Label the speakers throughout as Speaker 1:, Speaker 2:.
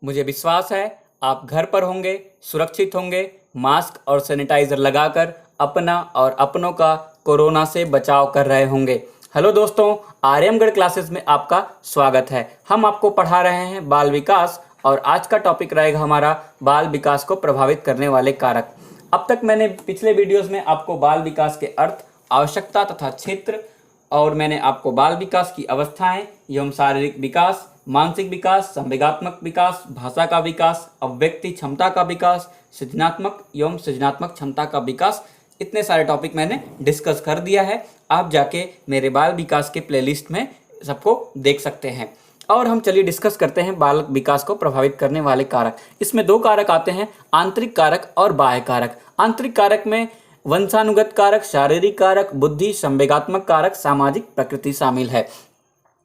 Speaker 1: मुझे विश्वास है आप घर पर होंगे, सुरक्षित होंगे, मास्क और सैनिटाइजर लगाकर अपना और अपनों का कोरोना से बचाव कर रहे होंगे। हेलो दोस्तों, आर्यमगढ़ क्लासेस में आपका स्वागत है। हम आपको पढ़ा रहे हैं बाल विकास और आज का टॉपिक रहेगा हमारा बाल विकास को प्रभावित करने वाले कारक। अब तक मैंने पिछले वीडियोस में आपको बाल विकास के अर्थ, आवश्यकता तथा क्षेत्र और मैंने आपको बाल विकास की अवस्थाएं एवं शारीरिक विकास, मानसिक विकास, संवेगात्मक विकास, भाषा का विकास, अभिव्यक्ति क्षमता का विकास, सृजनात्मक एवं सृजनात्मक क्षमता का विकास, इतने सारे टॉपिक मैंने डिस्कस कर दिया है। आप जाके मेरे बाल विकास के प्लेलिस्ट में सबको देख सकते हैं। और हम चलिए डिस्कस करते हैं बाल विकास को प्रभावित करने वाले कारक। इसमें दो कारक आते हैं, आंतरिक कारक और बाह्य कारक। आंतरिक कारक में वंशानुगत कारक, शारीरिक कारक, बुद्धि, संवेगात्मक कारक, सामाजिक प्रकृति शामिल है।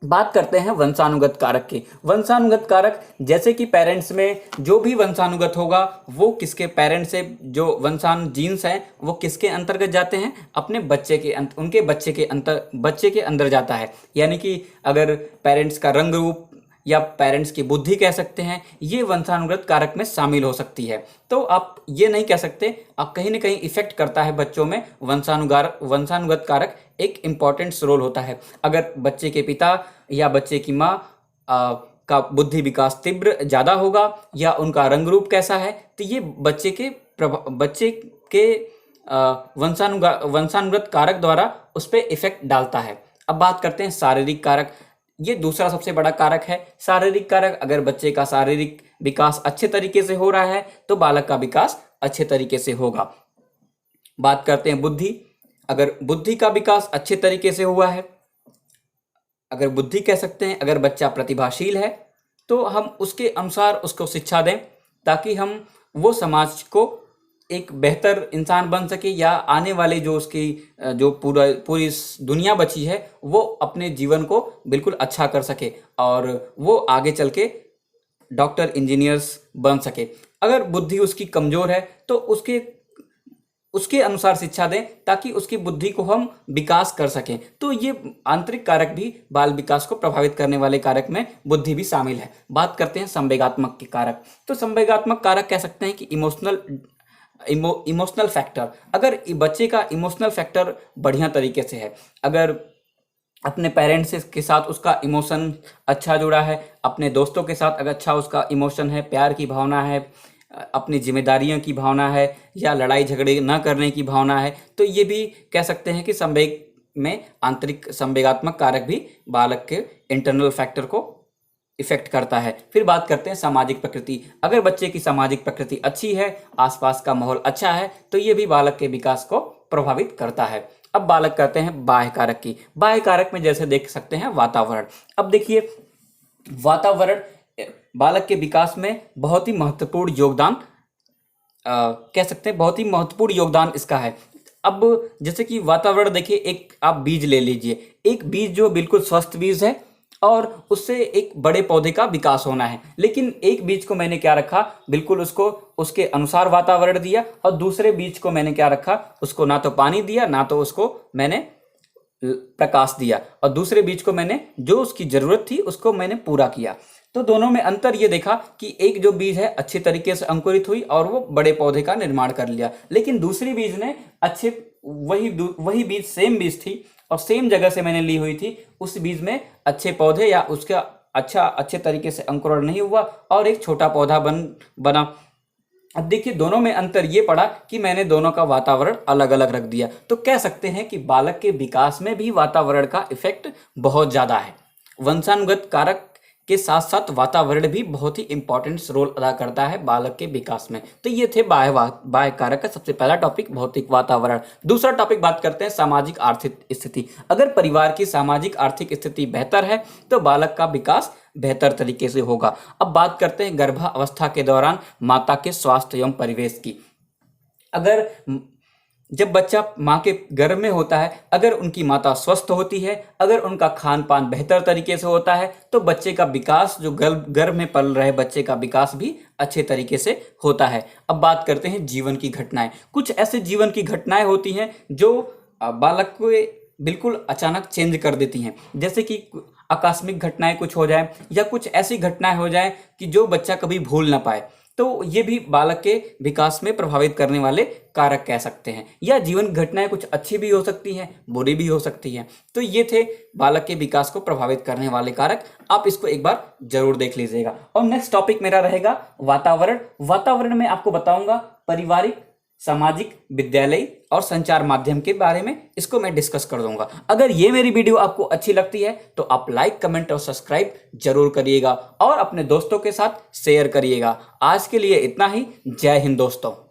Speaker 1: बात करते हैं वंशानुगत कारक की। वंशानुगत कारक जैसे कि पेरेंट्स में जो भी वंशानुगत होगा वो किसके पेरेंट्स से जो वंशानु जीन्स हैं वो किसके अंतर्गत जाते हैं, अपने बच्चे के उनके बच्चे के अंदर जाता है। यानी कि अगर पेरेंट्स का रंग रूप या पेरेंट्स की बुद्धि कह सकते हैं, ये वंशानुगत कारक में शामिल हो सकती है। तो आप ये नहीं कह सकते, आप कहीं ना कहीं इफेक्ट करता है बच्चों में वंशानुगत कारक एक इम्पॉर्टेंट रोल होता है। अगर बच्चे के पिता या बच्चे की माँ का बुद्धि विकास तीव्र ज़्यादा होगा या उनका रंग रूप कैसा है, तो ये बच्चे के वंशानुगत कारक द्वारा उस पर इफेक्ट डालता है। अब बात करते हैं शारीरिक कारक। ये दूसरा सबसे बड़ा कारक है। शारीरिक कारक, अगर बच्चे का शारीरिक विकास अच्छे तरीके से हो रहा है तो बालक का विकास अच्छे तरीके से होगा। बात करते हैं बुद्धि। अगर बुद्धि का विकास अच्छे तरीके से हुआ है, अगर बुद्धि कह सकते हैं, अगर बच्चा प्रतिभाशील है तो हम उसके अनुसार उसको शिक्षा दें ताकि हम वो समाज को एक बेहतर इंसान बन सके या आने वाले जो उसकी जो पूरी दुनिया बची है वो अपने जीवन को बिल्कुल अच्छा कर सके और वो आगे चल के डॉक्टर, इंजीनियर्स बन सके। अगर बुद्धि उसकी कमज़ोर है तो उसके अनुसार शिक्षा दें ताकि उसकी बुद्धि को हम विकास कर सकें। तो ये आंतरिक कारक भी बाल विकास को प्रभावित करने वाले कारक में बुद्धि भी शामिल है। बात करते हैं संवेगात्मक के कारक। तो संवेगात्मक कारक कह सकते हैं कि इमोशनल फैक्टर। अगर बच्चे का इमोशनल फैक्टर बढ़िया तरीके से है, अगर अपने पेरेंट्स के साथ उसका इमोशन अच्छा जुड़ा है, अपने दोस्तों के साथ अगर अच्छा उसका इमोशन है, प्यार की भावना है, अपनी जिम्मेदारियों की भावना है या लड़ाई झगड़े न करने की भावना है, तो ये भी कह सकते हैं कि संवेग में आंतरिक संवेगात्मक कारक भी बालक के इंटरनल फैक्टर को इफेक्ट करता है। फिर बात करते हैं सामाजिक प्रकृति। अगर बच्चे की सामाजिक प्रकृति अच्छी है, आसपास का माहौल अच्छा है, तो ये भी बालक के विकास को प्रभावित करता है। अब बालक करते हैं बाह्य कारक की। बाह्य कारक में जैसे देख सकते हैं वातावरण। अब देखिए, वातावरण बालक के विकास में बहुत ही महत्वपूर्ण योगदान कह सकते हैं, बहुत ही महत्वपूर्ण योगदान इसका है। अब जैसे कि वातावरण देखिए, एक आप बीज ले लीजिए, एक बीज जो बिल्कुल स्वस्थ बीज है और उससे एक बड़े पौधे का विकास होना है, लेकिन एक बीज को मैंने क्या रखा, बिल्कुल उसको उसके अनुसार वातावरण दिया और दूसरे बीज को मैंने क्या रखा, उसको ना तो पानी दिया ना तो उसको मैंने प्रकाश दिया और दूसरे बीज को मैंने जो उसकी जरूरत थी उसको मैंने पूरा किया। तो दोनों में अंतर ये देखा कि एक जो बीज है अच्छे तरीके से अंकुरित हुई और वो बड़े पौधे का निर्माण कर लिया, लेकिन दूसरी बीज ने वही बीज, सेम बीज थी और सेम जगह से मैंने ली हुई थी, उस बीज में अच्छे पौधे या उसका अच्छे तरीके से अंकुरण नहीं हुआ और एक छोटा पौधा बना। अब देखिए, दोनों में अंतर ये पड़ा कि मैंने दोनों का वातावरण अलग अलग रख दिया। तो कह सकते हैं कि बालक के विकास में भी वातावरण का इफेक्ट बहुत ज़्यादा है। वंशानुगत कारक के साथ साथ वातावरण भी बहुत ही इंपॉर्टेंट रोल अदा करता है बालक के विकास में। तो ये थे बाह्य कारक का सबसे पहला टॉपिक, भौतिक वातावरण। दूसरा टॉपिक बात करते हैं सामाजिक आर्थिक स्थिति। अगर परिवार की सामाजिक आर्थिक स्थिति बेहतर है तो बालक का विकास बेहतर तरीके से होगा। अब बात करते हैं गर्भावस्था के दौरान माता के स्वास्थ्य एवं परिवेश की। अगर जब बच्चा माँ के गर्भ में होता है, अगर उनकी माता स्वस्थ होती है, अगर उनका खान पान बेहतर तरीके से होता है, तो बच्चे का विकास, जो गर्भ में पल रहे बच्चे का विकास भी अच्छे तरीके से होता है। अब बात करते हैं जीवन की घटनाएं। कुछ ऐसे जीवन की घटनाएं होती हैं जो बालक को बिल्कुल अचानक चेंज कर देती हैं। जैसे कि आकस्मिक घटनाएं कुछ हो जाए या कुछ ऐसी घटनाएं हो जाए कि जो बच्चा कभी भूल ना पाए, तो ये भी बालक के विकास में प्रभावित करने वाले कारक कह सकते हैं। या जीवन घटनाएं कुछ अच्छी भी हो सकती हैं, बुरी भी हो सकती हैं। तो ये थे बालक के विकास को प्रभावित करने वाले कारक, आप इसको एक बार जरूर देख लीजिएगा। और नेक्स्ट टॉपिक मेरा रहेगा वातावरण। वातावरण में आपको बताऊंगा पारिवारिक, सामाजिक, विद्यालय और संचार माध्यम के बारे में, इसको मैं डिस्कस कर दूंगा। अगर ये मेरी वीडियो आपको अच्छी लगती है तो आप लाइक, कमेंट और सब्सक्राइब जरूर करिएगा और अपने दोस्तों के साथ शेयर करिएगा। आज के लिए इतना ही। जय हिंद दोस्तों।